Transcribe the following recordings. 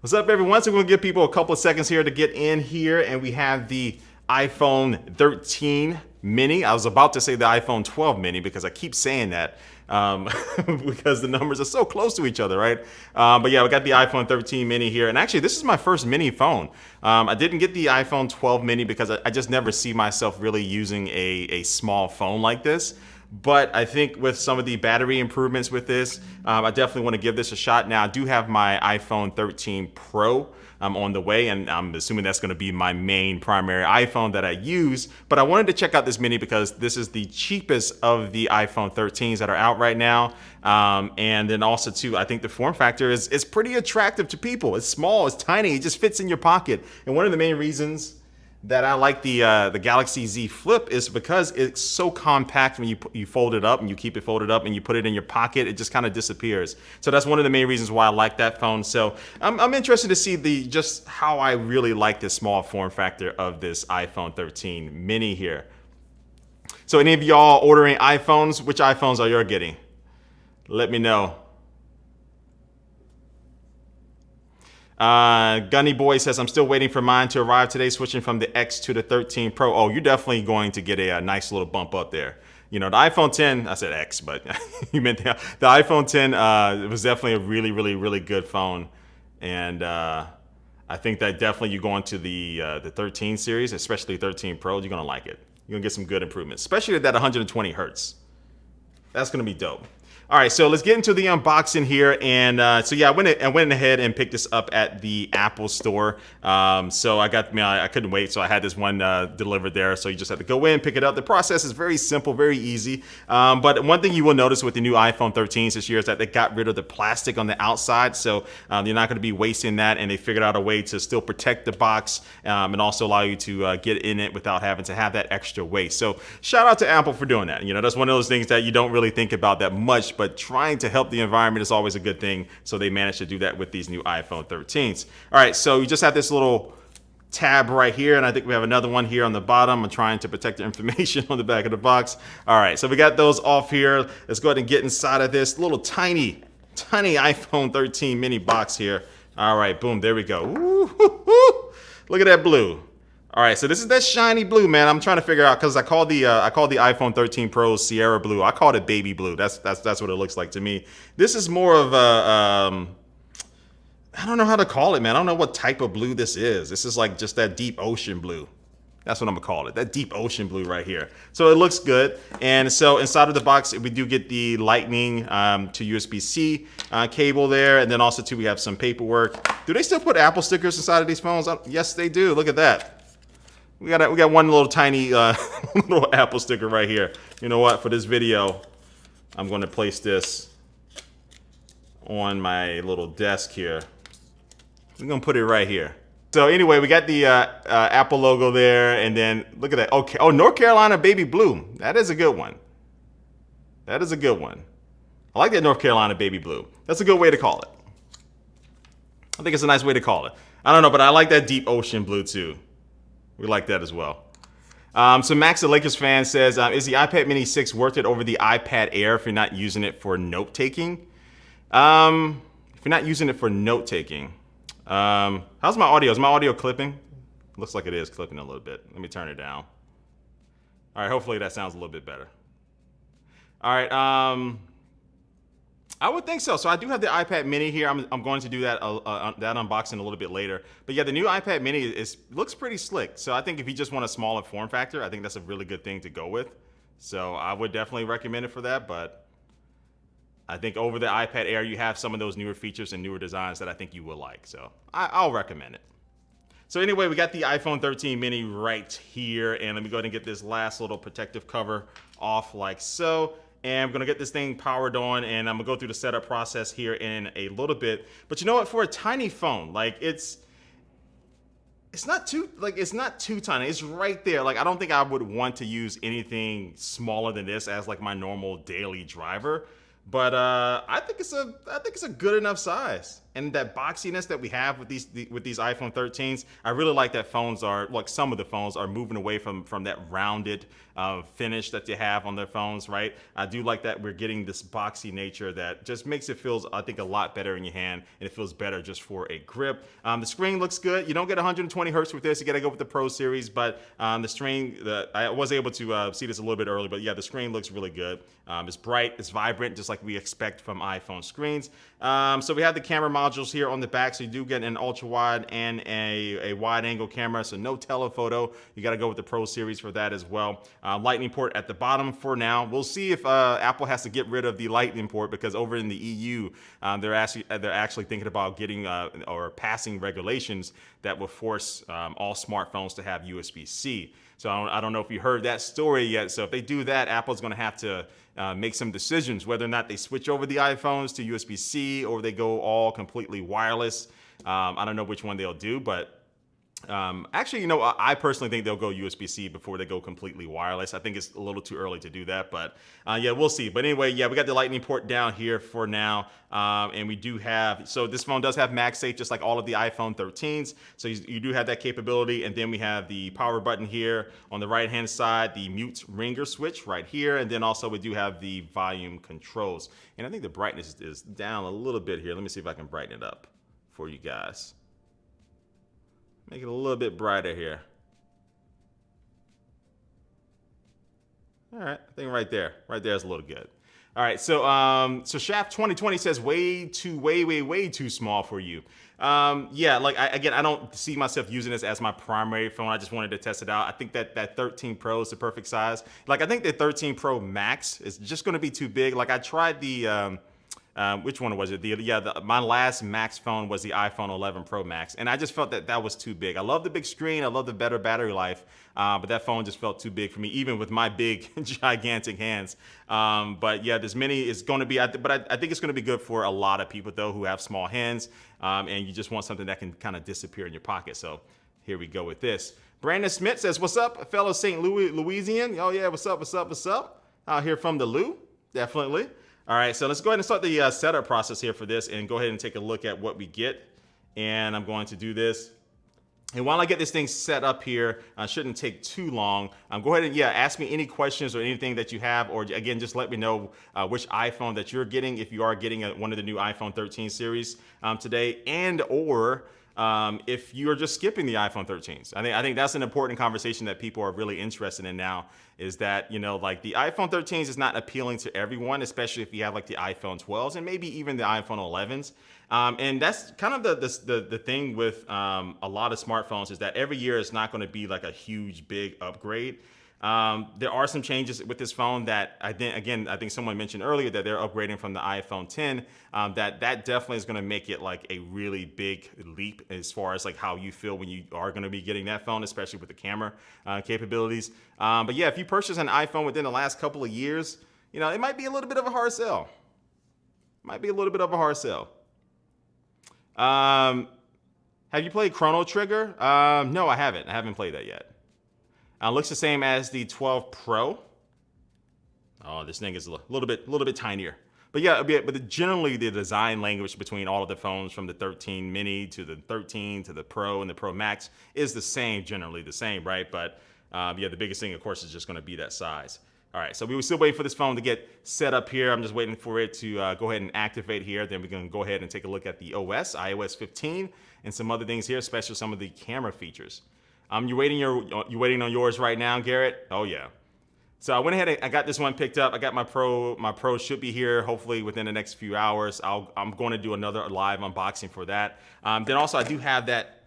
What's up, everyone? So we're going to give people a couple of seconds here to get in here, and we have the iPhone 13 mini. I was about to say the iPhone 12 mini because I keep saying that because the numbers are so close to each other, right? But yeah, we got the iPhone 13 mini here, and actually this is my first mini phone. I didn't get the iPhone 12 mini because I just never see myself really using a small phone like this. But I think with some of the battery improvements with this, I definitely want to give this a shot. Now, I do have my iPhone 13 Pro on the way, and I'm assuming that's going to be my main primary iPhone that I use. But I wanted to check out this mini because this is the cheapest of the iPhone 13s that are out right now. And then also, too, I think the form factor is pretty attractive to people. It's small, it's tiny, it just fits in your pocket. And one of the main reasons that I like the Galaxy Z Flip is because it's so compact. When you fold it up and you keep it folded up and you put it in your pocket, it just kind of disappears. So that's one of the main reasons why I like that phone. So I'm interested to see just how I really like this small form factor of this iPhone 13 mini here. So any of y'all ordering iPhones, which iPhones are you getting? Let me know. Gunny Boy says, I'm still waiting for mine to arrive today, switching from the X to the 13 Pro. Oh, you're definitely going to get a nice little bump up there. You know, the iPhone 10, I said X, but you meant the iPhone 10, it was definitely a really, really, really good phone. And I think that definitely you go into the 13 series, especially 13 Pro, you're going to like it. You're going to get some good improvements, especially at that 120 hertz. That's going to be dope. All right, so let's get into the unboxing here. And so yeah, I went ahead and picked this up at the Apple store. So I couldn't wait, so I had this one delivered there. So you just have to go in, pick it up. The process is very simple, very easy. But one thing you will notice with the new iPhone 13s this year is that they got rid of the plastic on the outside. So you're not going to be wasting that, and they figured out a way to still protect the box and also allow you to get in it without having to have that extra weight. So shout out to Apple for doing that. You know, that's one of those things that you don't really think about that much, but trying to help the environment is always a good thing. So they managed to do that with these new iPhone 13s. All right, so you just have this little tab right here, and I think we have another one here on the bottom. I'm trying to protect the information on the back of the box. All right, so we got those off here. Let's go ahead and get inside of this little tiny iPhone 13 mini box here. All right, boom, there we go. Ooh, look at that blue. All right, so this is that shiny blue, man. I'm trying to figure out because I called the iPhone 13 Pro Sierra blue. I called it baby blue. That's what it looks like to me. This is more of a I don't know how to call it, man. I don't know what type of blue this is. This is like just that deep ocean blue. That's what I'm gonna call it. That deep ocean blue right here. So it looks good. And so inside of the box, we do get the Lightning to USB-C cable there, and then also too we have some paperwork. Do they still put Apple stickers inside of these phones? Yes, they do. Look at that. We got one little tiny little Apple sticker right here. You know what? For this video, I'm going to place this on my little desk here. We're going to put it right here. So anyway, we got the Apple logo there, and then look at that. Okay. Oh, North Carolina baby blue. That is a good one. That is a good one. I like that North Carolina baby blue. That's a good way to call it. I think it's a nice way to call it. I don't know, but I like that deep ocean blue too. We like that as well. So Max, the Lakers fan, says, is the iPad Mini 6 worth it over the iPad Air if you're not using it for note-taking? If you're not using it for note-taking. How's my audio? Is my audio clipping? Looks like it is clipping a little bit. Let me turn it down. All right, hopefully that sounds a little bit better. All right, I would think so. So I do have the iPad Mini here. I'm going to do that unboxing a little bit later. But yeah, the new iPad Mini looks pretty slick. So I think if you just want a smaller form factor, I think that's a really good thing to go with. So I would definitely recommend it for that. But I think over the iPad Air, you have some of those newer features and newer designs that I think you will like. So I'll recommend it. So anyway, we got the iPhone 13 mini right here. And let me go ahead and get this last little protective cover off like so. And I'm gonna get this thing powered on, and I'm gonna go through the setup process here in a little bit. But you know what? For a tiny phone, like it's not too tiny. It's right there. Like I don't think I would want to use anything smaller than this as like my normal daily driver. But I think it's a good enough size. and that boxiness that we have with these iPhone 13s. I really like that phones are, like some of the phones are moving away from that rounded finish that they have on their phones, right? I do like that we're getting this boxy nature that just makes it feels, I think, a lot better in your hand, and it feels better just for a grip. The screen looks good. You don't get 120 hertz with this. You got to go with the Pro series, but the screen, I was able to see this a little bit early, but yeah, the screen looks really good. It's bright, it's vibrant, just like we expect from iPhone screens. So we have the camera modules here on the back, so you do get an ultra wide and a wide angle camera, so no telephoto. You got to go with the Pro series for that as well. Lightning port at the bottom for now. We'll see if Apple has to get rid of the Lightning port, because over in the EU, they're actually thinking about getting or passing regulations that will force all smartphones to have USB-C. So I don't know if you heard that story yet. So if they do that, Apple's going to have to make some decisions whether or not they switch over the iPhones to USB-C or they go all completely wireless. I don't know which one they'll do, but actually, I personally think they'll go USB-C before they go completely wireless. I think it's a little too early to do that, but yeah, we'll see. But anyway, yeah, we got the Lightning port down here for now, and we do have, so this phone does have MagSafe just like all of the iPhone 13s, so you do have that capability. And then we have the power button here on the right hand side, the mute ringer switch right here, and then also we do have the volume controls. And I think the brightness is down a little bit here. Let me see if I can brighten it up for you guys. Make it a little bit brighter here. All right, I think right there is a little good. All right, so Shaft 2020 says way too small for you. Yeah, like I don't see myself using this as my primary phone. I just wanted to test it out. I think that 13 Pro is the perfect size. Like I think the 13 Pro Max is just going to be too big. Like I tried the which one was it? My last Max phone was the iPhone 11 Pro Max, and I just felt that was too big. I love the big screen, I love the better battery life, but that phone just felt too big for me, even with my big, gigantic hands. But yeah, this Mini is going to be, but I think it's going to be good for a lot of people though who have small hands, and you just want something that can kind of disappear in your pocket. So here we go with this. Brandon Smith says, "What's up, fellow St. Louisian? Oh yeah, what's up? Out here from the Lou, definitely." All right, so let's go ahead and start the setup process here for this and go ahead and take a look at what we get. And I'm going to do this. And while I get this thing set up here, shouldn't take too long. Go ahead and ask me any questions or anything that you have, or again, just let me know which iPhone that you're getting, if you are getting one of the new iPhone 13 series today, and or if you are just skipping the iPhone 13s. I think that's an important conversation that people are really interested in now, is that, like the iPhone 13s is not appealing to everyone, especially if you have like the iPhone 12s and maybe even the iPhone 11s. And that's kind of the thing with a lot of smartphones, is that every year it's not going to be like a huge, big upgrade. There are some changes with this phone that I think someone mentioned earlier that they're upgrading from the iPhone 10. That definitely is going to make it like a really big leap as far as like how you feel when you are going to be getting that phone, especially with the camera capabilities. But yeah, if you purchase an iPhone within the last couple of years, it might be a little bit of a hard sell. Have you played Chrono Trigger? No, I haven't. I haven't played that yet. Looks the same as the 12 Pro. Oh, this thing is a little bit tinier. But yeah, but generally the design language between all of the phones, from the 13 Mini to the 13 to the Pro and the Pro Max, is the same, generally the same, right? But yeah, the biggest thing, of course, is just going to be that size. All right, so we were still waiting for this phone to get set up here. I'm just waiting for it to go ahead and activate here. Then we're going to go ahead and take a look at the OS, iOS 15, and some other things here, especially some of the camera features. You waiting on yours right now, Garrett? Oh yeah. So I went ahead and I got this one picked up. I got my Pro. My Pro should be here hopefully within the next few hours. I'm going to do another live unboxing for that. Then also I do have that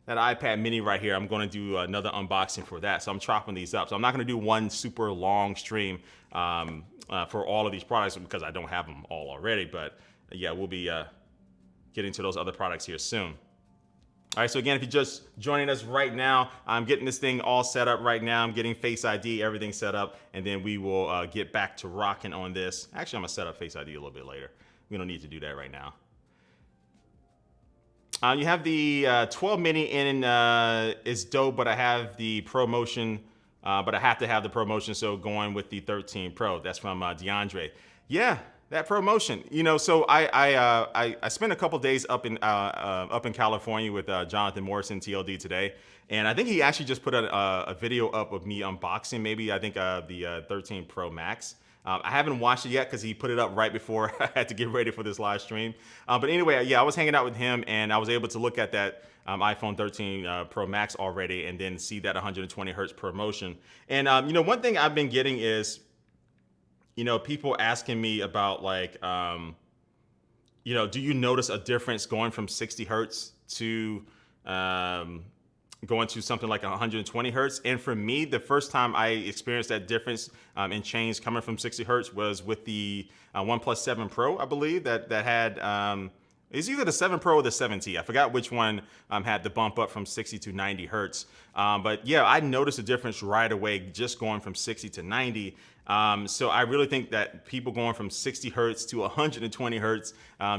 iPad mini right here. I'm going to do another unboxing for that. So I'm chopping these up. So I'm not going to do one super long stream for all of these products because I don't have them all already. But yeah, we'll be getting to those other products here soon. All right, so again, if you're just joining us right now, I'm getting this thing all set up right now. I'm getting Face ID, everything set up, and then we will get back to rocking on this. Actually, I'm gonna set up Face ID a little bit later. We don't need to do that right now. You have the 12 mini in, it's dope, but I have the ProMotion, but I have to have the ProMotion, so going with the 13 Pro. That's from DeAndre. Yeah, That promotion, so I spent a couple days up in California with Jonathan Morrison, TLD today, and I think he actually just put a video up of me unboxing maybe I think the 13 Pro Max. I haven't watched it yet because he put it up right before I had to get ready for this live stream. But anyway, yeah, I was hanging out with him and I was able to look at that iPhone 13 Pro Max already and then see that 120 hertz promotion. And one thing I've been getting is people asking me about like, do you notice a difference going from 60 hertz to going to something like 120 hertz? And for me, the first time I experienced that difference in change coming from 60 hertz was with the OnePlus 7 Pro, I believe, that had it's either the 7 Pro or the 7T. I forgot which one had the bump up from 60 to 90 hertz. But yeah, I noticed a difference right away just going from 60 to 90. So I really think that people going from 60 hertz to 120 hertz,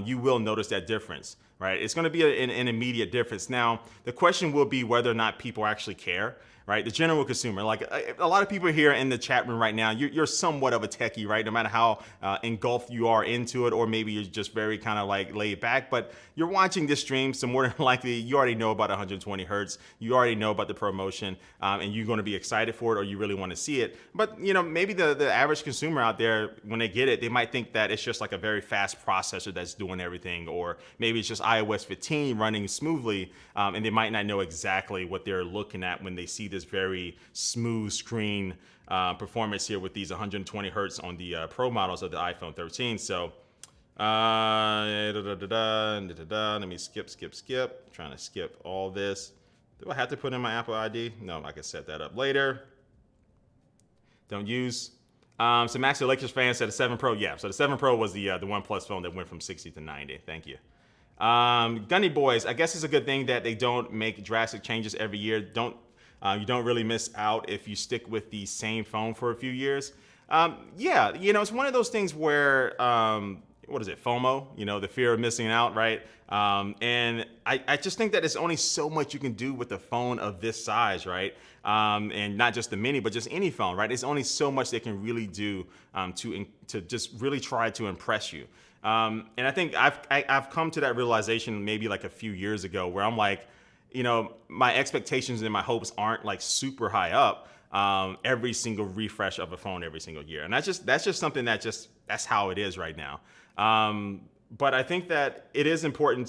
you will notice that difference, right? It's going to be an immediate difference. Now, the question will be whether or not people actually care, right? The general consumer, like a lot of people here in the chat room right now, you're somewhat of a techie, right? No matter how engulfed you are into it, or maybe you're just very kind of like laid back, but you're watching this stream, so more than likely you already know about 120 hertz. You already know about the promotion, and you're going to be excited for it, or you really want to see it. But maybe the average consumer out there, when they get it, they might think that it's just like a very fast processor that's doing everything, or maybe it's just iOS 15 running smoothly, and they might not know exactly what they're looking at when they see this very smooth screen performance here with these 120 hertz on the Pro models of the iPhone 13. So let me skip. Trying to skip all this. Do I have to put in my Apple ID? No, I can set that up later. Don't use. So Max the Lakers fan said the 7 Pro. Yeah, so the 7 Pro was the OnePlus phone that went from 60 to 90. Thank you. Gunny Boys, I guess it's a good thing that they don't make drastic changes every year. You don't really miss out if you stick with the same phone for a few years. Yeah, it's one of those things where, what is it, FOMO, the fear of missing out, right? And I just think that there's only so much you can do with a phone of this size, right? And not just the mini, but just any phone, right? There's only so much they can really do to just really try to impress you. And I think I've come to that realization maybe like a few years ago where I'm like, my expectations and my hopes aren't like super high up every single refresh of a phone every single year. And that's just something that's how it is right now. But I think that it is important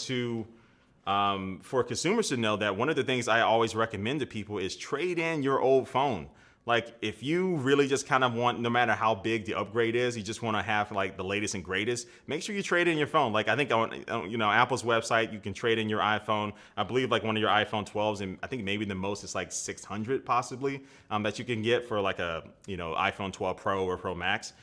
for consumers to know that one of the things I always recommend to people is trade in your old phone. Like if you really just kind of want, no matter how big the upgrade is, you just want to have like the latest and greatest, make sure you trade in your phone. Like I think on Apple's website, you can trade in your iPhone. I believe like one of your iPhone 12s, and I think maybe the most is like 600 possibly that you can get for like a iPhone 12 Pro or Pro Max.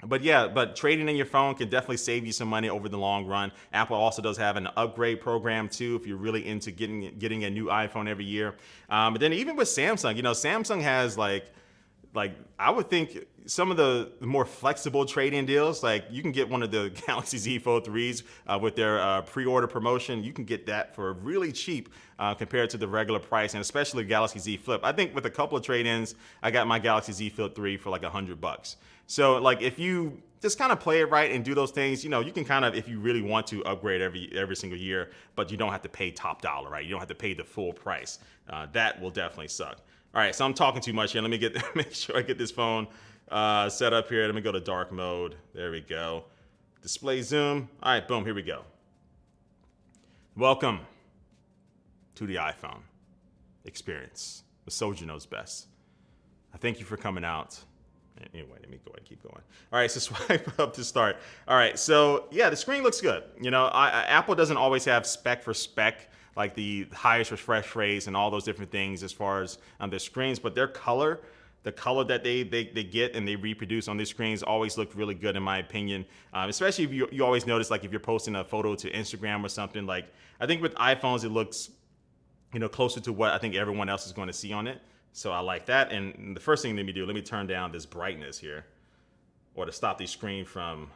But trading in your phone can definitely save you some money over the long run. Apple also does have an upgrade program too, if you're really into getting a new iPhone every year. But then even with Samsung, Samsung has like I would think some of the more flexible trade-in deals, like you can get one of the Galaxy Z Fold 3s with their pre-order promotion. You can get that for really cheap compared to the regular price, and especially Galaxy Z Flip. I think with a couple of trade-ins, I got my Galaxy Z Flip 3 for like $100. So like if you just kind of play it right and do those things, you can kind of, if you really want to upgrade every single year, but you don't have to pay top dollar, right? You don't have to pay the full price. That will definitely suck. All right, so I'm talking too much here. Let me make sure I get this phone set up here. Let me go to dark mode. There we go. Display zoom. All right, boom, here we go. Welcome to the iPhone experience. The soldier knows best. I thank you for coming out. Anyway, let me go ahead and keep going. All right, so swipe up to start. All right, so yeah, the screen looks good. Apple doesn't always have spec for spec, like the highest refresh rates and all those different things as far as their screens, but their color, the color that they get and they reproduce on their screens always look really good in my opinion. Especially if you always notice, like if you're posting a photo to Instagram or something, like I think with iPhones, it looks, closer to what I think everyone else is going to see on it. So I like that. And the first thing let me turn down this brightness here, or to stop the screen from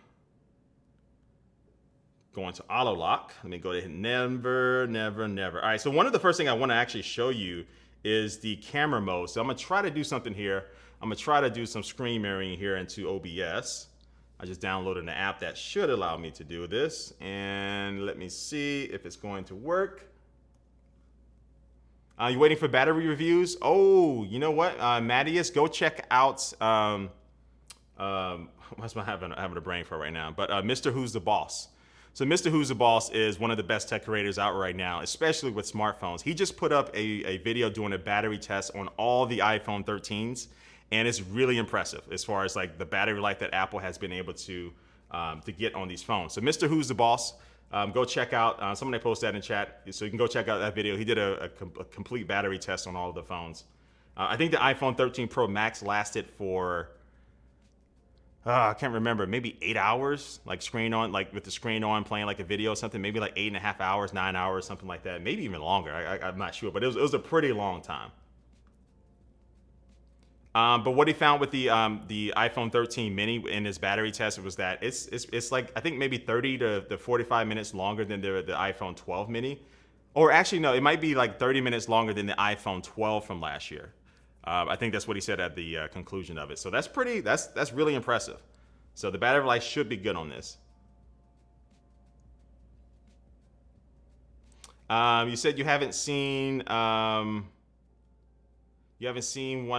going to auto lock. Let me go to never. All right, so one of the first thing I want to actually show you is the camera mode. So I'm gonna try to do something here. I'm gonna try to do some screen mirroring here into OBS. I just downloaded an app that should allow me to do this, and let me see if it's going to work. You waiting for battery reviews? Oh, you know what, Mattias, go check out. What's my having a brain for right now? But Mr. Who's the Boss. So Mr. Who's the Boss is one of the best tech creators out right now, especially with smartphones. He just put up a video doing a battery test on all the iPhone 13s, and it's really impressive as far as like the battery life that Apple has been able to get on these phones. So Mr. Who's the Boss, go check out. Somebody posted that in chat, so you can go check out that video. He did a complete battery test on all of the phones. I think the iPhone 13 Pro Max lasted for I can't remember, maybe 8 hours, like screen on, like with the screen on, playing like a video or something, maybe like 8.5 hours, 9 hours, something like that, maybe even longer. I'm not sure, but it was a pretty long time. But what he found with the iPhone 13 mini in his battery test was that it's like, I think maybe 30 to 45 minutes longer than the iPhone 12 mini, or actually no, it might be like 30 minutes longer than the iPhone 12 from last year. I think that's what he said at the conclusion of it. So that's really impressive. So the battery life should be good on this. You said you haven't seen one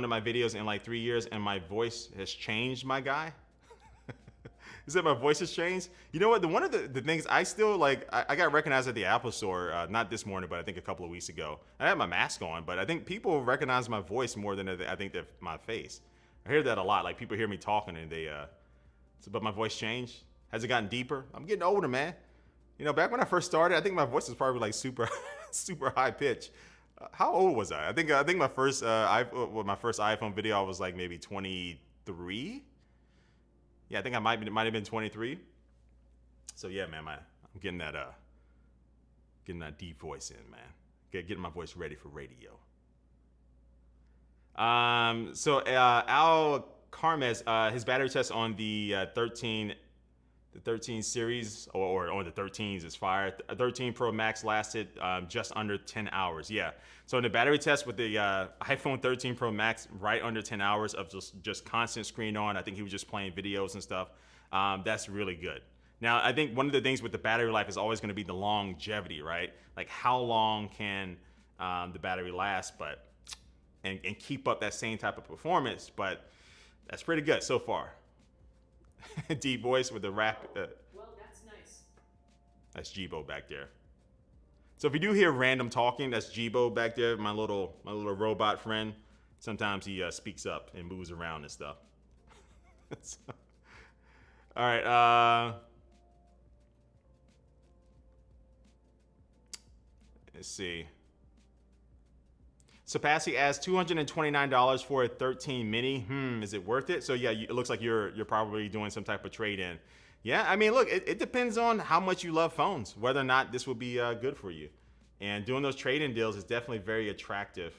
of my videos in like 3 years, and my voice has changed, my guy. Is that my voice has changed? You know what? One of the things I still like, I got recognized at the Apple Store, not this morning, but I think a couple of weeks ago. I had my mask on, but I think people recognize my voice more than I think my face. I hear that a lot. Like people hear me talking and but my voice changed. Has it gotten deeper? I'm getting older, man. You know, back when I first started, I think my voice was probably like super, super high pitch. How old was I? I think my first iPhone video, I was like maybe 23. Yeah, I think it might have been 23. So yeah, man, I'm getting that deep voice in, man. Getting my voice ready for radio. So Al Carmes, his battery test on the 13 series or on the 13s is fire. 13 Pro Max lasted just under 10 hours. Yeah. So in the battery test with the iPhone 13 Pro Max, right under 10 hours of just constant screen on. I think he was just playing videos and stuff. That's really good. Now, I think one of the things with the battery life is always going to be the longevity, right? Like how long can the battery last, and keep up that same type of performance. But that's pretty good so far. Deep voice with the rap. Well, that's nice. That's Jibo back there. So if you do hear random talking, that's Jibo back there, my little robot friend. Sometimes he speaks up and moves around and stuff. All right. Let's see. Sapassi asks $229 for a 13 mini. Is it worth it? So yeah, it looks like you're probably doing some type of trade-in. Yeah, I mean, look, it depends on how much you love phones, whether or not this would be good for you. And doing those trade-in deals is definitely very attractive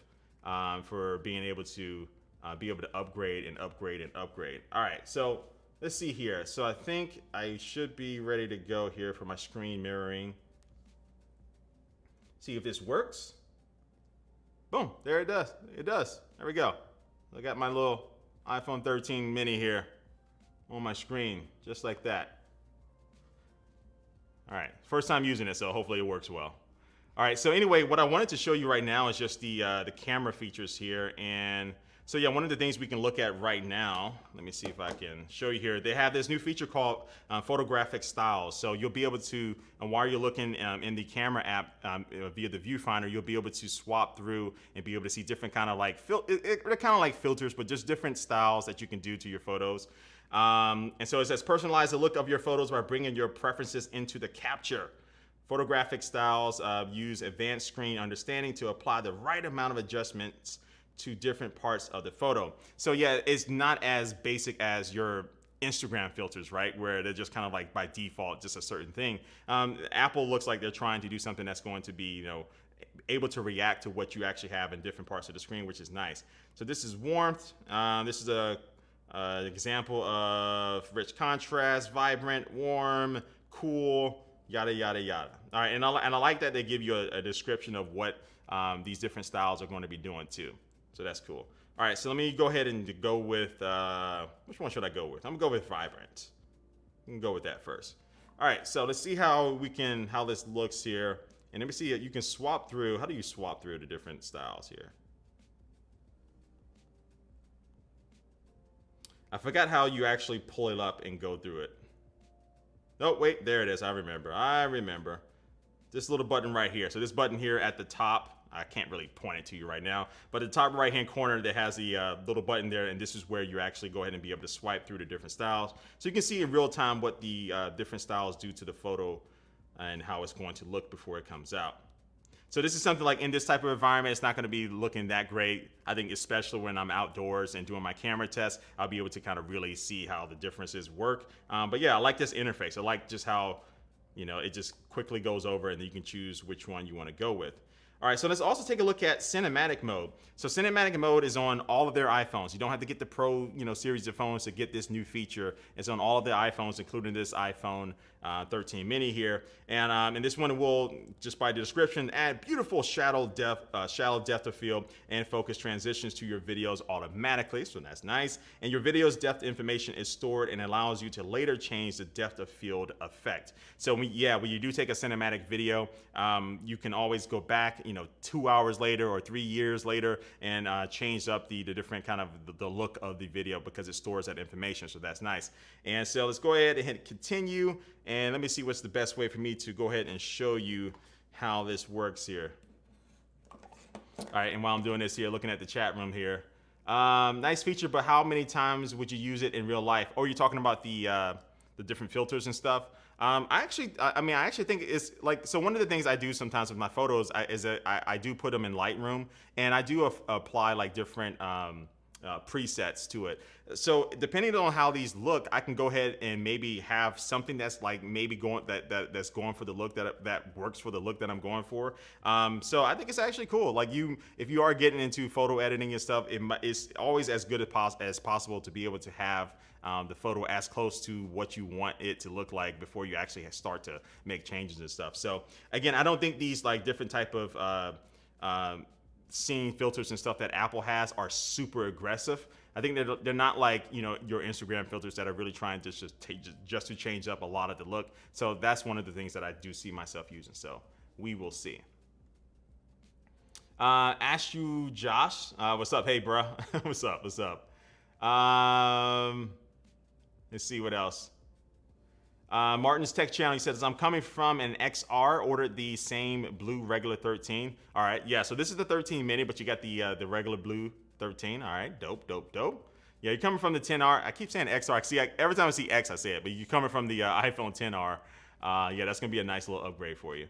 for being able to upgrade and upgrade and upgrade. All right, so let's see here. So I think I should be ready to go here for my screen mirroring. See if this works. Boom, there it does. It does. There we go. I got my little iPhone 13 mini here on my screen, just like that. All right, first time using it, so hopefully it works well. All right, so anyway, what I wanted to show you right now is just the camera features here. And so yeah, one of the things we can look at right now, let me see if I can show you here. They have this new feature called Photographic Styles. So you'll be able to, while you're looking in the camera app via the viewfinder, you'll be able to swap through and be able to see different kind of like, they're kind of like filters, but just different styles that you can do to your photos. And so it says personalize the look of your photos by bringing your preferences into the capture. Photographic Styles use advanced screen understanding to apply the right amount of adjustments to different parts of the photo. So yeah, it's not as basic as your Instagram filters, right? Where they're just kind of like by default, just a certain thing. Apple looks like they're trying to do something that's going to be, able to react to what you actually have in different parts of the screen, which is nice. So this is warmth. This is an example of rich contrast, vibrant, warm, cool, yada, yada, yada. All right, and I like that they give you a description of what these different styles are going to be doing too. So that's cool. All right, so let me go ahead and go with, which one should I go with? I'm gonna go with Vibrant. We can go with that first. All right, so let's see how this looks here. And let me see, you can swap through, how do you swap through the different styles here? I forgot how you actually pull it up and go through it. Oh, wait, there it is. I remember. This little button right here. So this button here at the top, I can't really point it to you right now, but the top right hand corner that has the little button there, and this is where you actually go ahead and be able to swipe through the different styles. So you can see in real time what the different styles do to the photo and how it's going to look before it comes out. So this is something like in this type of environment, it's not going to be looking that great. I think especially when I'm outdoors and doing my camera test, I'll be able to kind of really see how the differences work. But yeah, I like this interface. I like just how, it just quickly goes over and you can choose which one you want to go with. All right, so let's also take a look at cinematic mode. So cinematic mode is on all of their iPhones. You don't have to get the Pro, series of phones to get this new feature. It's on all of the iPhones, including this iPhone 13 mini here. And this one will, just by the description, add beautiful shallow depth of field and focus transitions to your videos automatically. So that's nice. And your video's depth information is stored and allows you to later change the depth of field effect. So when you do take a cinematic video, you can always go back, 2 hours later or 3 years later and change up the different kind of the look of the video because it stores that information. So that's nice. And so let's go ahead and hit continue. And let me see what's the best way for me to go ahead and show you how this works here. All right, and while I'm doing this here, looking at the chat room here. Nice feature, but how many times would you use it in real life? Or you're talking about the different filters and stuff. I actually think it's like, so one of the things I do sometimes with my photos is that I do put them in Lightroom and I do apply like different presets to it. So depending on how these look, I can go ahead and maybe have something that's like maybe going that's going for the look that works for the look that I'm going for. So I think it's actually cool. Like if you are getting into photo editing and stuff, it's always as good as possible to be able to have the photo as close to what you want it to look like before you actually start to make changes and stuff. So again, I don't think these like different type of scene filters and stuff that Apple has are super aggressive. I think they're not like your Instagram filters that are really trying to just to change up a lot of the look. So that's one of the things that I do see myself using. So we will see. Ask you, Josh. What's up? Hey, bro. What's up? Let's see what else. Martin's Tech Channel, he says, I'm coming from an XR, ordered the same blue regular 13. All right, yeah, so this is the 13 mini, but you got the regular blue 13. All right, dope. Yeah, you're coming from the 10R. I keep saying XR. See, every time I see X, I say it, but you're coming from the iPhone 10R. Yeah, that's going to be a nice little upgrade for you.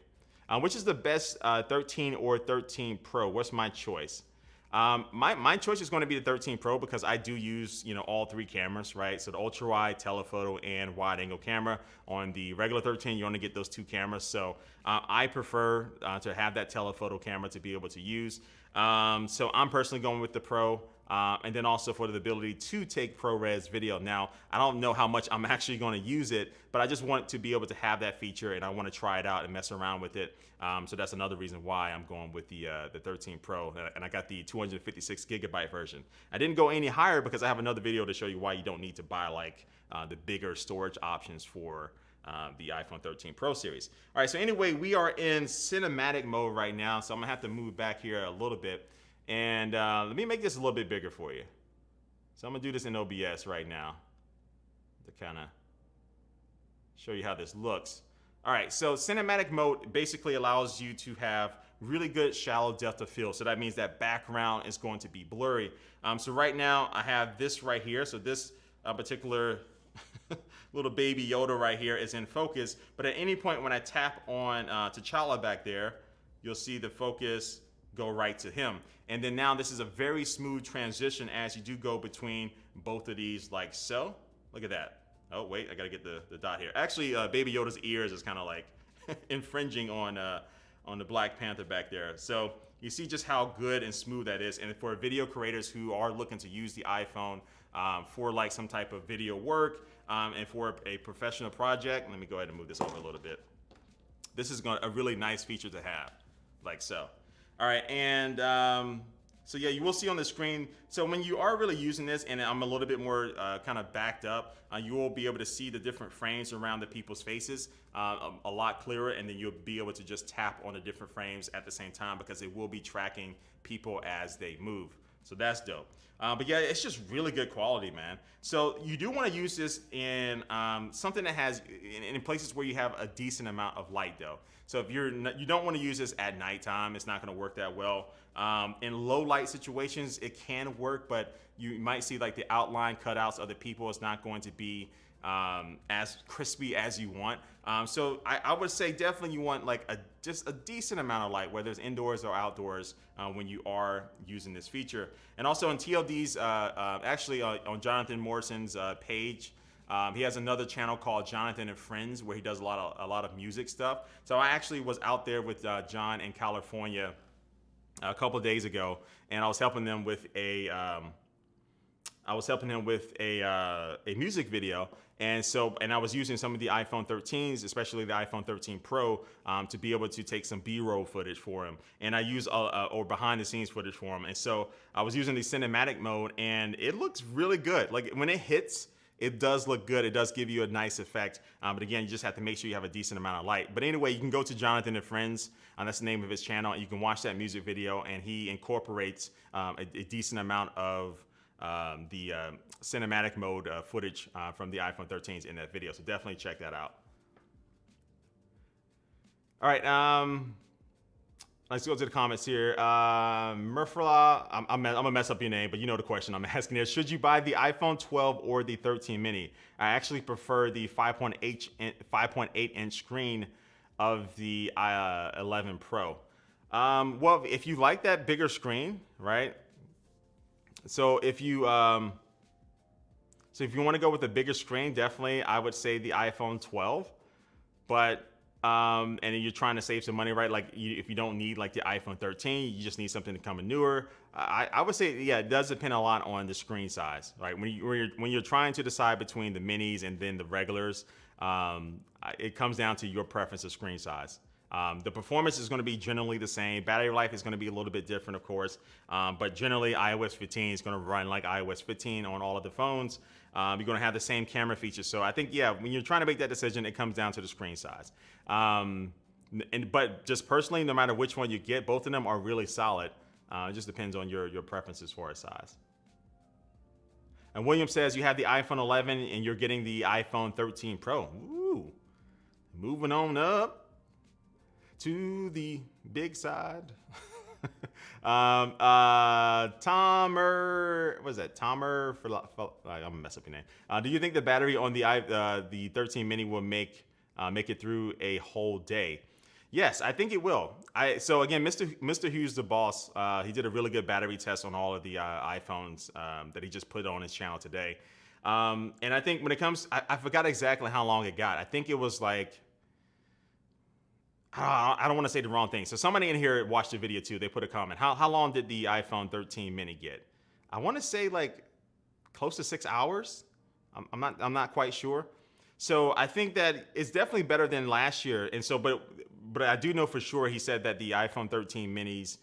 Which is the best 13 or 13 Pro? What's my choice? My choice is going to be the 13 Pro because I do use, all three cameras, right? So the ultra wide, telephoto, and wide angle camera. On the regular 13, you only get those two cameras. So I prefer to have that telephoto camera to be able to use. So I'm personally going with the Pro. And then also for the ability to take ProRes video. Now, I don't know how much I'm actually going to use it, but I just want to be able to have that feature and I want to try it out and mess around with it. So that's another reason why I'm going with the 13 Pro. And I got the 256 gigabyte version. I didn't go any higher because I have another video to show you why you don't need to buy like the bigger storage options for the iPhone 13 Pro series. All right, so anyway, we are in cinematic mode right now. So I'm going to have to move back here a little bit. And let me make this a little bit bigger for you. So I'm going to do this in OBS right now to kind of show you how this looks. All right, so cinematic mode basically allows you to have really good shallow depth of field. So that means that background is going to be blurry. So right now I have this right here. So this particular little baby Yoda right here is in focus. But at any point when I tap on T'Challa back there, you'll see the focus go right to him. And then now this is a very smooth transition as you do go between both of these like so. Look at that. Oh, wait, I gotta get the dot here. Actually, Baby Yoda's ears is kind of like infringing on the Black Panther back there. So you see just how good and smooth that is. And for video creators who are looking to use the iPhone for like some type of video work and for a professional project, let me go ahead and move this over a little bit. This is a really nice feature to have, like so. All right, and So yeah, you will see on the screen. So when you are really using this, and I'm a little bit more kind of backed up, you will be able to see the different frames around the people's faces a lot clearer, and then you'll be able to just tap on the different frames at the same time because it will be tracking people as they move. So that's dope. But yeah, it's just really good quality, man. So you do want to use this in something that has in places where you have a decent amount of light, though. So if you don't want to use this at nighttime, it's not going to work that well. In low light situations, it can work, but you might see like the outline cutouts of the people. It's not going to be as crispy as you want. So I would say definitely you want like just a decent amount of light, whether it's indoors or outdoors, when you are using this feature. And also on TLD's, actually on Jonathan Morrison's page, he has another channel called Jonathan and Friends where he does a lot of music stuff. So I actually was out there with John in California a couple of days ago, and I was helping them with a music video, and I was using some of the iPhone 13s, especially the iPhone 13 Pro, to be able to take some B-roll footage for him, and I use or behind the scenes footage for him, and so I was using the cinematic mode, and it looks really good. Like when it hits, it does look good. It does give you a nice effect, but again, you just have to make sure you have a decent amount of light. But anyway, you can go to Jonathan and Friends, that's the name of his channel, and you can watch that music video, and he incorporates a decent amount of the cinematic mode footage from the iPhone 13s in that video. So definitely check that out. All right, let's go to the comments here. Murfla, I'm gonna mess up your name, but you know the question I'm asking here. Should you buy the iPhone 12 or the 13 mini? I actually prefer the 5.8 inch screen of the 11 Pro. Well, if you like that bigger screen, right? So if you want to go with a bigger screen, definitely I would say the iPhone 12. But and you're trying to save some money, right? Like if you don't need like the iPhone 13, you just need something to come in newer. I would say, yeah, it does depend a lot on the screen size, right? When you're trying to decide between the minis and then the regulars, it comes down to your preference of screen size. The performance is going to be generally the same. Battery life is going to be a little bit different, of course. But generally, iOS 15 is going to run like iOS 15 on all of the phones. You're going to have the same camera features. So I think, yeah, when you're trying to make that decision, it comes down to the screen size. But just personally, no matter which one you get, both of them are really solid. It just depends on your preferences for a size. And William says you have the iPhone 11 and you're getting the iPhone 13 Pro. Ooh, moving on up to the big side. Tomer, what is that? Tomer, I'm gonna mess up your name. Do you think the battery on the 13 mini will make it through a whole day? Yes, I think it will. So again, Mr. Hughes, the boss, he did a really good battery test on all of the iPhones that he just put on his channel today. And I think when it comes, I forgot exactly how long it got. I think it was like, I don't want to say the wrong thing. So somebody in here watched the video too. They put a comment. How long did the iPhone 13 mini get? I want to say like close to 6 hours. I'm not quite sure. So I think that it's definitely better than last year. And so, but I do know for sure he said that the iPhone 13 mini's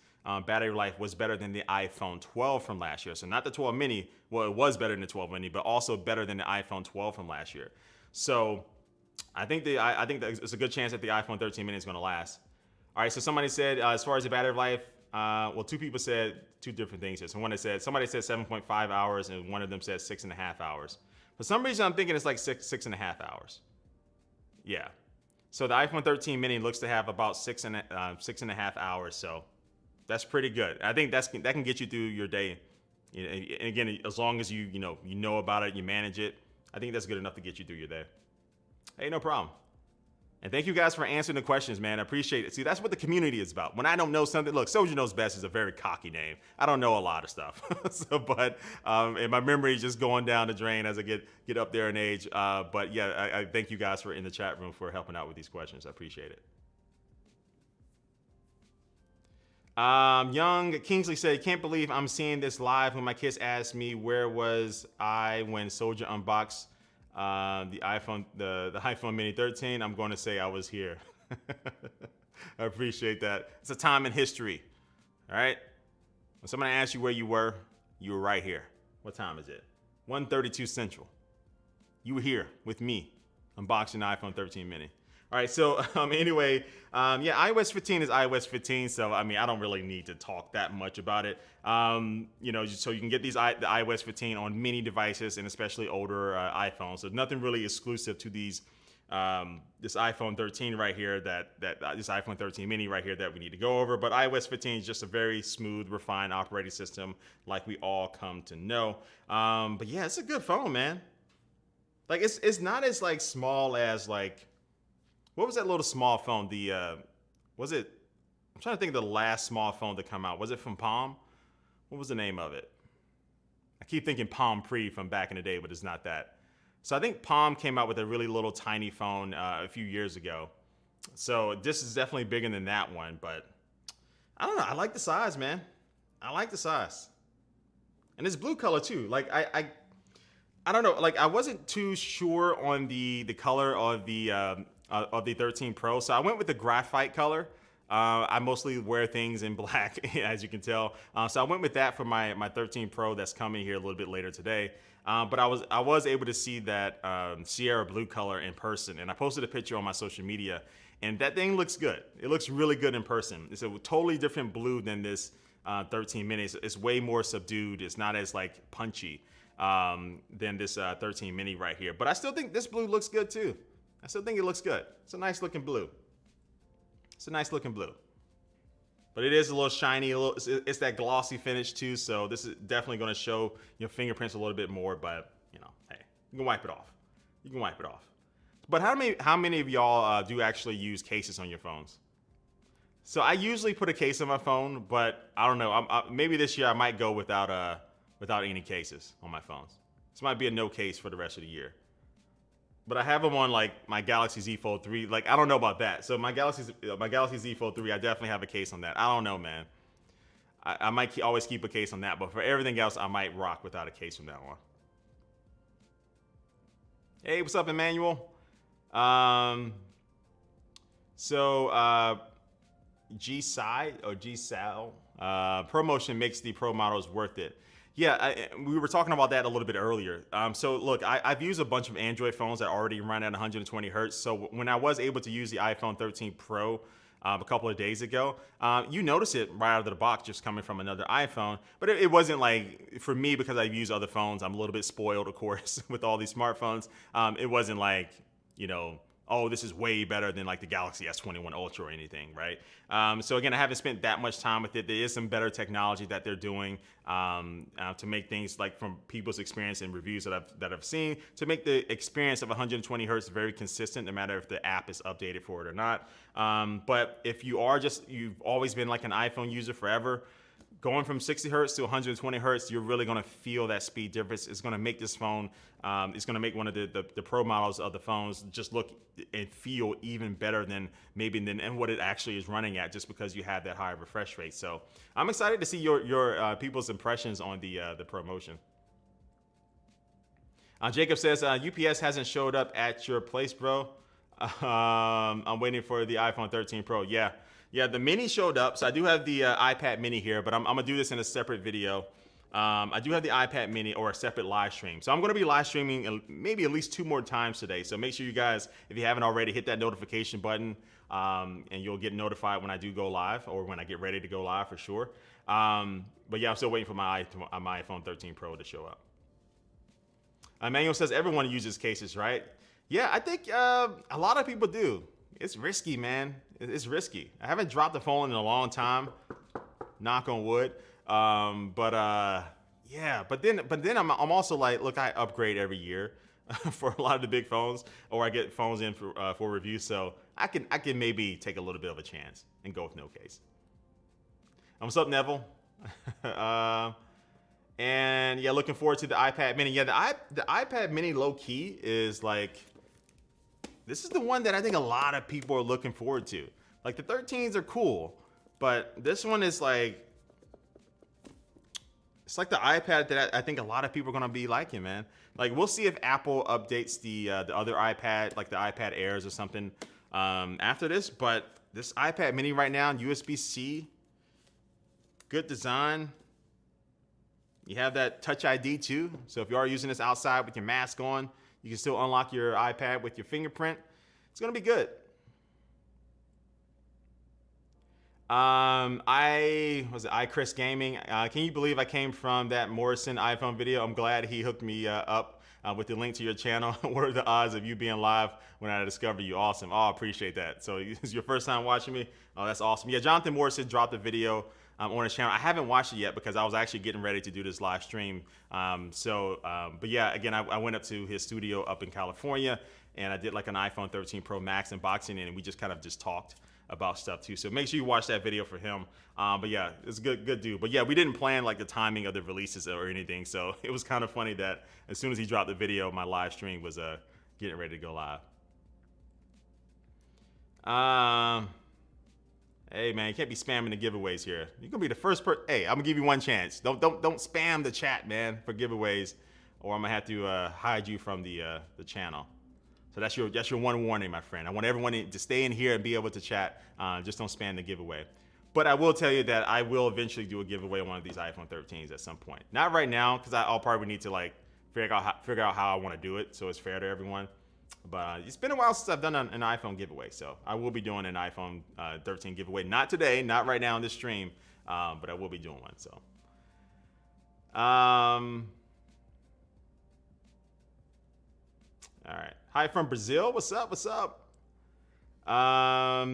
battery life was better than the iPhone 12 from last year. So not the 12 mini. Well, it was better than the 12 mini, but also better than the iPhone 12 from last year. So I think that it's a good chance that the iPhone 13 mini is going to last. All right, so somebody said as far as the battery life, well, two people said two different things here. So somebody said 7.5 hours, and one of them said 6.5 hours. For some reason, I'm thinking it's like 6.5 hours. Yeah. So the iPhone 13 mini looks to have about 6.5 hours. So that's pretty good. I think that can get you through your day. And again, as long as you know about it, you manage it. I think that's good enough to get you through your day. Hey, no problem. And thank you guys for answering the questions, man. I appreciate it. See, that's what the community is about. When I don't know something, look, Soldier Knows Best is a very cocky name. I don't know a lot of stuff. And my memory is just going down the drain as I get up there in age. But yeah, I thank you guys in the chat room for helping out with these questions. I appreciate it. Young Kingsley said, can't believe I'm seeing this live when my kids asked me where was I when Soldier unboxed the iPhone mini 13. I'm going to say I was here. I appreciate that. It's a time in history. All right. When somebody asks you where you were right here. What time is it? 1:32 Central. You were here with me unboxing the iPhone 13 mini. All right, so anyway, yeah, iOS 15 is iOS 15, so I mean, I don't really need to talk that much about it. So you can get the iOS 15 on many devices and especially older iPhones. So nothing really exclusive to these this iPhone 13 right here this iPhone 13 mini right here that we need to go over. But iOS 15 is just a very smooth, refined operating system like we all come to know. But yeah, it's a good phone, man. Like it's not as like small as like. What was that little small phone? Was it? I'm trying to think of the last small phone to come out. Was it from Palm? What was the name of it? I keep thinking Palm Pre from back in the day, but it's not that. So I think Palm came out with a really little tiny phone a few years ago. So this is definitely bigger than that one, but I don't know. I like the size, man. I like the size, and it's blue color too. Like I don't know. Like I wasn't too sure on the color of the 13 Pro, so I went with the graphite color. I mostly wear things in black, as you can tell. So I went with that for my 13 Pro that's coming here a little bit later today. But I was able to see that Sierra blue color in person, and I posted a picture on my social media, and that thing looks good. It looks really good in person. It's a totally different blue than this 13 mini. It's way more subdued. It's not as like punchy than this 13 mini right here. But I still think this blue looks good too. I still think it looks good. It's a nice looking blue. It's a nice looking blue. But it is a little shiny. It's that glossy finish too. So this is definitely going to show your fingerprints a little bit more. But hey, you can wipe it off. You can wipe it off. But how many of y'all do actually use cases on your phones? So I usually put a case on my phone, but I don't know. Maybe this year I might go without any cases on my phones. This might be a no case for the rest of the year. But I have them on like my Galaxy Z Fold 3. Like I don't know about that. So my Galaxy Z Fold 3, I definitely have a case on that. I don't know, man. I might always keep a case on that, but for everything else, I might rock without a case from that one. Hey, what's up, Emmanuel? G-Side or G-Sal ProMotion makes the Pro models worth it. Yeah, we were talking about that a little bit earlier. So look, I've used a bunch of Android phones that already run at 120 hertz. So when I was able to use the iPhone 13 Pro a couple of days ago, you notice it right out of the box just coming from another iPhone. But it wasn't like, for me, because I've used other phones, I'm a little bit spoiled, of course, with all these smartphones. It wasn't like, oh, this is way better than like the Galaxy S21 Ultra or anything, right? So again, I haven't spent that much time with it. There is some better technology that they're doing to make things, like from people's experience and reviews that I've seen, to make the experience of 120 hertz very consistent, no matter if the app is updated for it or not. But if you've always been like an iPhone user forever, going from 60 hertz to 120 hertz, you're really going to feel that speed difference. It's going to make this phone, it's going to make one of the Pro models of the phones just look and feel even better than what it actually is running at, just because you have that higher refresh rate. So I'm excited to see your people's impressions on the ProMotion. Jacob says, UPS hasn't showed up at your place, bro. I'm waiting for the iPhone 13 Pro. Yeah, the mini showed up. So I do have the iPad mini here, but I'm going to do this in a separate video. I do have the iPad mini, or a separate live stream. So I'm going to be live streaming maybe at least 2 more times today. So make sure you guys, if you haven't already, hit that notification button, and you'll get notified when I do go live, or when I get ready to go live for sure. But yeah, I'm still waiting for my iPhone 13 Pro to show up. Emmanuel says everyone uses cases, right? Yeah, I think a lot of people do. It's risky, man. It's risky. I haven't dropped the phone in a long time. Knock on wood. Yeah. But then I'm also like, look, I upgrade every year for a lot of the big phones, or I get phones in for review. So I can maybe take a little bit of a chance and go with no case. What's up, Neville? And yeah, looking forward to the iPad mini. Yeah, the iPad mini low key is like, this is the one that I think a lot of people are looking forward to. Like the 13s are cool, but this one is like, it's like the iPad that I think a lot of people are gonna be liking, man. Like we'll see if Apple updates the other iPad, like the iPad Airs or something, after this. But this iPad mini right now, USB-C, good design. You have that Touch ID too. So if you are using this outside with your mask on, you can still unlock your iPad with your fingerprint. It's gonna be good. Chris Gaming. Can you believe I came from that Morrison iPhone video? I'm glad he hooked me up with the link to your channel. What are the odds of you being live when I discovered you? Awesome. Oh, I appreciate that. So it's your first time watching me? Oh, that's awesome. Yeah, Jonathan Morrison dropped a video on his channel. I haven't watched it yet because I was actually getting ready to do this live stream. But yeah, again, I went up to his studio up in California and I did like an iPhone 13 Pro Max unboxing and we just kind of just talked about stuff too. So make sure you watch that video for him. But yeah, it's a good dude. But yeah, we didn't plan like the timing of the releases or anything. So it was kind of funny that as soon as he dropped the video, my live stream was getting ready to go live. Hey man, you can't be spamming the giveaways here. You're gonna be the first person. Hey, I'm gonna give you one chance. Don't spam the chat, man, for giveaways, or I'm gonna have to hide you from the channel. So that's your one warning, my friend. I want everyone to stay in here and be able to chat. Just don't spam the giveaway. But I will tell you that I will eventually do a giveaway on one of these iPhone 13s at some point. Not right now, because I'll probably need to like figure out how I want to do it so it's fair to everyone. But it's been a while since I've done an iPhone giveaway, so I will be doing an iPhone 13 giveaway. Not today, not right now on this stream, but I will be doing one. So. All right. Hi from Brazil. What's up? What's up? All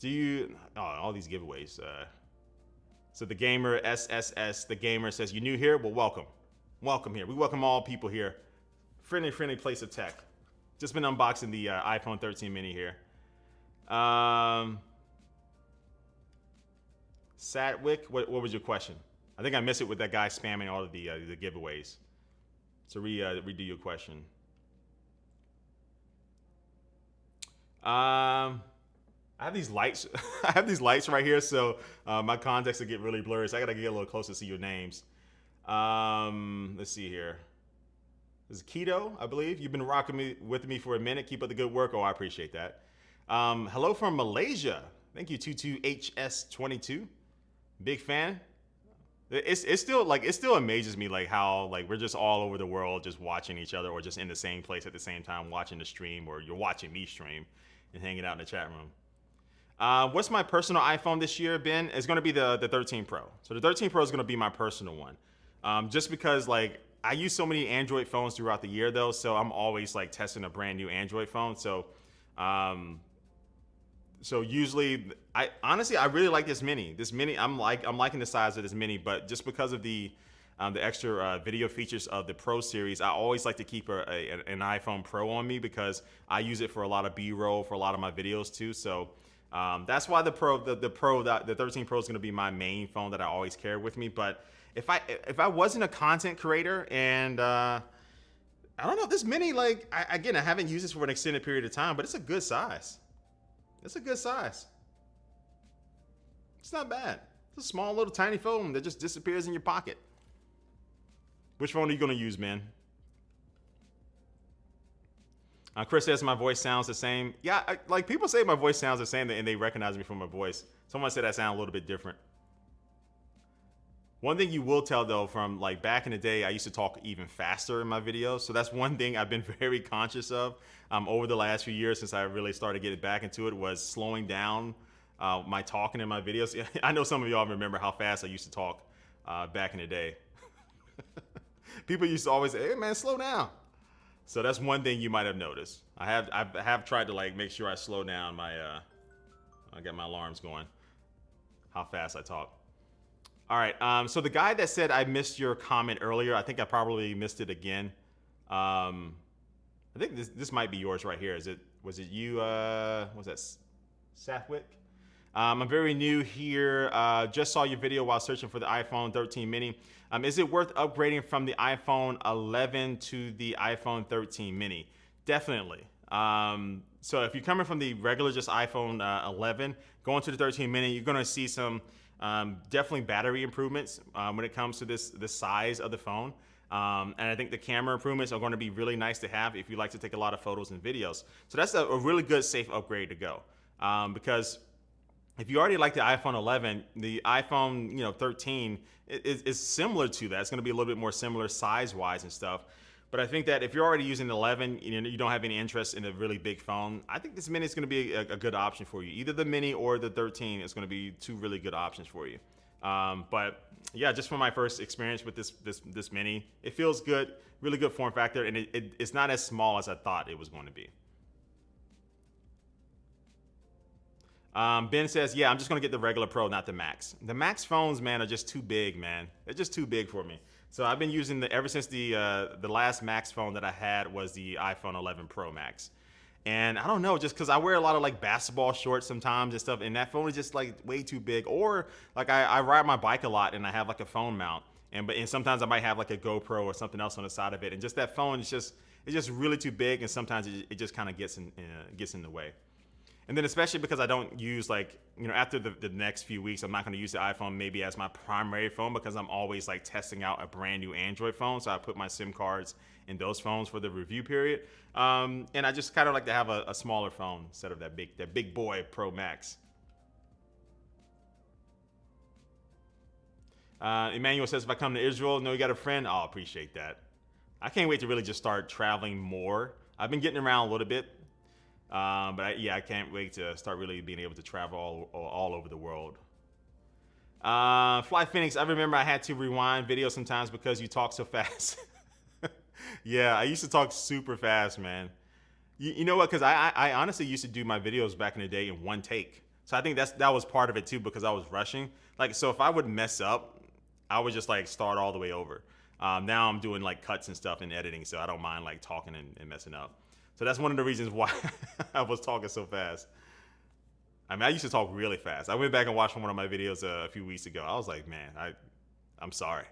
these giveaways. So the gamer SSS, the gamer says, you new here? Well, welcome. Welcome here. We welcome all people here. Friendly place of tech. Just been unboxing the iPhone 13 mini here. Sadwick, what was your question? I think I missed it with that guy spamming all of the giveaways. So redo your question. I have these lights. I have these lights right here, so my contacts will get really blurry. So I gotta get a little closer to see your names. Let's see here. This is Keto, I believe. You've been rocking with me for a minute. Keep up the good work. Oh, I appreciate that. Hello from Malaysia. Thank you, 22HS22. Big fan. It still amazes me like how like we're just all over the world just watching each other or just in the same place at the same time watching the stream, or you're watching me stream and hanging out in the chat room. What's my personal iPhone this year, Ben? It's going to be the 13 Pro. So the 13 Pro is going to be my personal one. Just because like I use so many Android phones throughout the year though, so I'm always like testing a brand new Android phone. So usually, I really like this mini. This mini, I'm liking the size of this mini, but just because of the extra video features of the Pro series, I always like to keep an iPhone Pro on me because I use it for a lot of B-roll for a lot of my videos too. So that's why the 13 Pro is going to be my main phone that I always carry with me. But if I wasn't a content creator and I don't know, this mini, like I haven't used this for an extended period of time, but it's a good size. It's a good size. It's not bad. It's a small little tiny phone that just disappears in your pocket. Which phone are you going to use, man? Chris says my voice sounds the same. Yeah, like people say my voice sounds the same and they recognize me from my voice. Someone said I sound a little bit different. One thing you will tell though, from like back in the day, I used to talk even faster in my videos. So that's one thing I've been very conscious of over the last few years since I really started getting back into it, was slowing down my talking in my videos. I know some of y'all remember how fast I used to talk back in the day. People used to always say, hey man, slow down. So that's one thing you might have noticed. I have tried to like make sure I slow down my, I got my alarms going, how fast I talk. All right, so the guy that said I missed your comment earlier, I think I probably missed it again. I think this might be yours right here. Was it you? Was that Sathwick? I'm very new here. Just saw your video while searching for the iPhone 13 mini. Is it worth upgrading from the iPhone 11 to the iPhone 13 mini? Definitely. So if you're coming from the regular just iPhone 11, going to the 13 mini, you're going to see some definitely battery improvements when it comes to the size of the phone. And I think the camera improvements are going to be really nice to have if you like to take a lot of photos and videos. So that's a really good, safe upgrade to go. Because if you already like the iPhone 11, the iPhone 13 is similar to that. It's going to be a little bit more similar size wise and stuff. But I think that if you're already using the 11, you don't have any interest in a really big phone, I think this mini is going to be a good option for you. Either the mini or the 13 is going to be two really good options for you. But yeah, just from my first experience with this mini, it feels good, really good form factor, and it's not as small as I thought it was going to be. Ben says, yeah, I'm just going to get the regular Pro, not the Max. The Max phones, man, are just too big, man. They're just too big for me. So I've been using ever since the last Max phone that I had was the iPhone 11 Pro Max. And I don't know, just because I wear a lot of like basketball shorts sometimes and stuff, and that phone is just like way too big. Or like I ride my bike a lot and I have like a phone mount. And sometimes I might have like a GoPro or something else on the side of it. And just that phone is just really too big, and sometimes it just kind of gets in the way. And then especially because I don't use after the next few weeks, I'm not going to use the iPhone maybe as my primary phone because I'm always like testing out a brand new Android phone. So I put my SIM cards in those phones for the review period. And I just kind of like to have a smaller phone instead of that big boy Pro Max. Emmanuel says, if I come to Israel, no, you got a friend? I'll appreciate that. I can't wait to really just start traveling more. I've been getting around a little bit. But I can't wait to start really being able to travel all over the world. Fly Phoenix, I remember I had to rewind videos sometimes because you talk so fast. Yeah, I used to talk super fast, man. You know what? Because I honestly used to do my videos back in the day in one take. So I think that was part of it too, because I was rushing. So if I would mess up, I would just like start all the way over. Now I'm doing like cuts and stuff and editing, so I don't mind like talking and messing up. So that's one of the reasons why I was talking so fast. I mean, I used to talk really fast. I went back and watched one of my videos a few weeks ago. I was like, man, I'm sorry.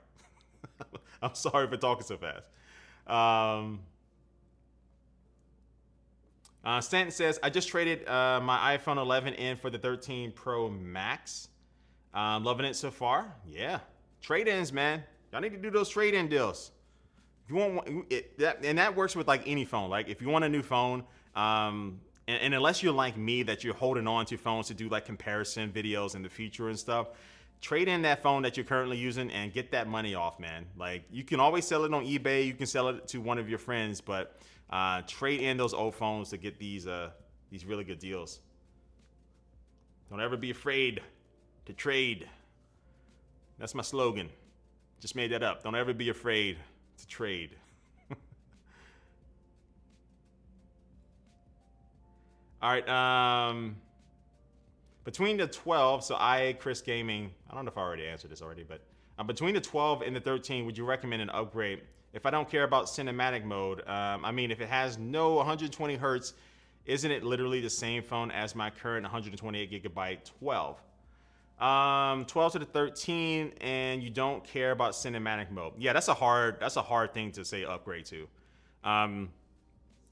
I'm sorry for talking so fast. Stanton says, I just traded my iPhone 11 in for the 13 Pro Max. Loving it so far. Yeah. Trade-ins, man. Y'all need to do those trade-in deals. If you want and that works with like any phone. Like if you want a new phone, and unless you're like me that you're holding on to phones to do like comparison videos in the future and stuff, trade in that phone that you're currently using and get that money off, man. Like you can always sell it on eBay, you can sell it to one of your friends, but trade in those old phones to get these really good deals. Don't ever be afraid to trade. That's my slogan. Just made that up. Don't ever be afraid to trade. All right. Between the 12, so Chris Gaming, I don't know if I already answered this already, but between the 12 and the 13, would you recommend an upgrade? If I don't care about cinematic mode, I mean, if it has no 120 hertz, isn't it literally the same phone as my current 128 gigabyte 12? 12 to the 13, and you don't care about cinematic mode. Yeah, that's a hard thing to say upgrade to.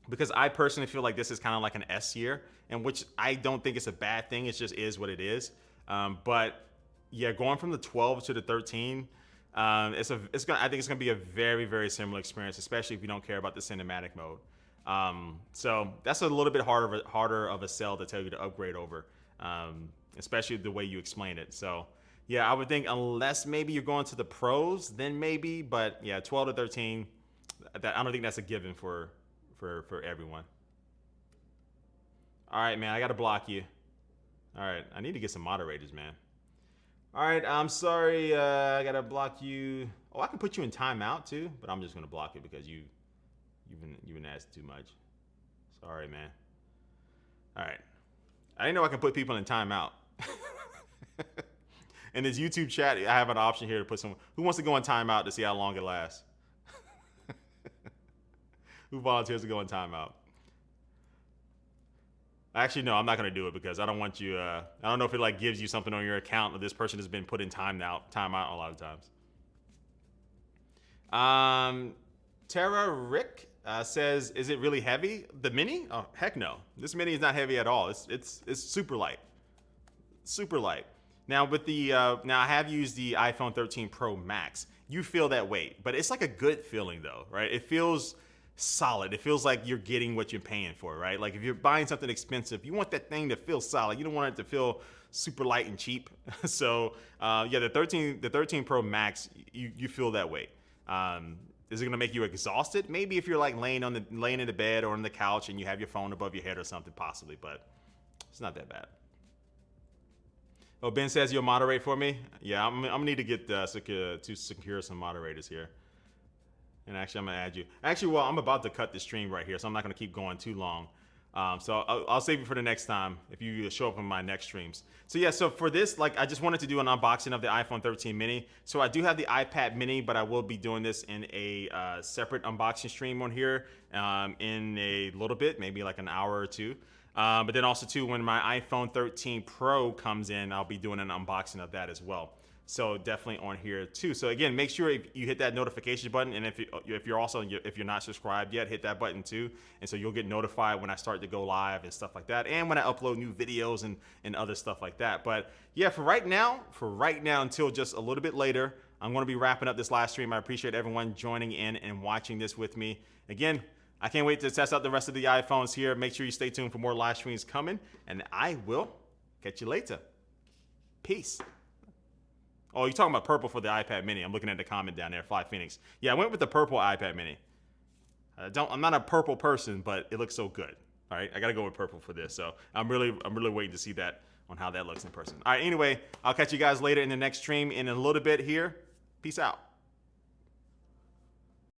Because I personally feel like this is kind of like an S year, and which I don't think it's a bad thing. It just is what it is. But yeah, going from the 12 to the 13, I think it's gonna be a very, very similar experience, especially if you don't care about the cinematic mode. So that's a little bit harder of a sell to tell you to upgrade over. Especially the way you explain it. So yeah, I would think unless maybe you're going to the pros, then maybe, but yeah, 12 to 13, I don't think that's a given for everyone. All right, man, I gotta block you. All right, I need to get some moderators, man. All right, I'm sorry, I gotta block you. Oh, I can put you in timeout too, but I'm just gonna block it because you've been asking too much. Sorry, man. All right, I didn't know I can put people in timeout. In this YouTube chat, I have an option here to put someone who wants to go in timeout to see how long it lasts. Who volunteers to go in timeout? Actually, no, I'm not going to do it because I don't want you. I don't know if it like gives you something on your account that this person has been put in timeout a lot of times. Tara Rick says, "Is it really heavy? The mini? Oh, heck no. This mini is not heavy at all. It's super light, super light." Now with the now I have used the iPhone 13 Pro Max. You feel that weight, but it's like a good feeling though, right? It feels solid. It feels like you're getting what you're paying for, right? Like if you're buying something expensive, you want that thing to feel solid. You don't want it to feel super light and cheap. So yeah, the 13 Pro Max, you feel that way. Is it gonna make you exhausted? Maybe if you're like laying in the bed or on the couch and you have your phone above your head or something, possibly, but it's not that bad. Oh, Ben says you'll moderate for me. Yeah, I'm gonna need to get secure some moderators here. And actually, I'm gonna add you. Actually, well, I'm about to cut the stream right here, so I'm not gonna keep going too long. So I'll save it for the next time if you show up on my next streams. So yeah, so for this, like, I just wanted to do an unboxing of the iPhone 13 mini. So I do have the iPad mini, but I will be doing this in a separate unboxing stream on here in a little bit, maybe like an hour or two. But then also too, when my iPhone 13 Pro comes in, I'll be doing an unboxing of that as well. So definitely on here too. So again, make sure you hit that notification button, and if you're not subscribed yet, hit that button too, and so you'll get notified when I start to go live and stuff like that, and when I upload new videos and other stuff like that. But yeah, for right now until just a little bit later, I'm going to be wrapping up this live stream. I appreciate everyone joining in and watching this with me. Again, I can't wait to test out the rest of the iPhones here. Make sure you stay tuned for more live streams coming, and I will catch you later. Peace. Oh, you're talking about purple for the iPad mini. I'm looking at the comment down there, Fly Phoenix. Yeah, I went with the purple iPad mini. I'm not a purple person, but it looks so good. All right, I gotta go with purple for this. So I'm really waiting to see that on how that looks in person. All right, anyway, I'll catch you guys later in the next stream in a little bit here. Peace out.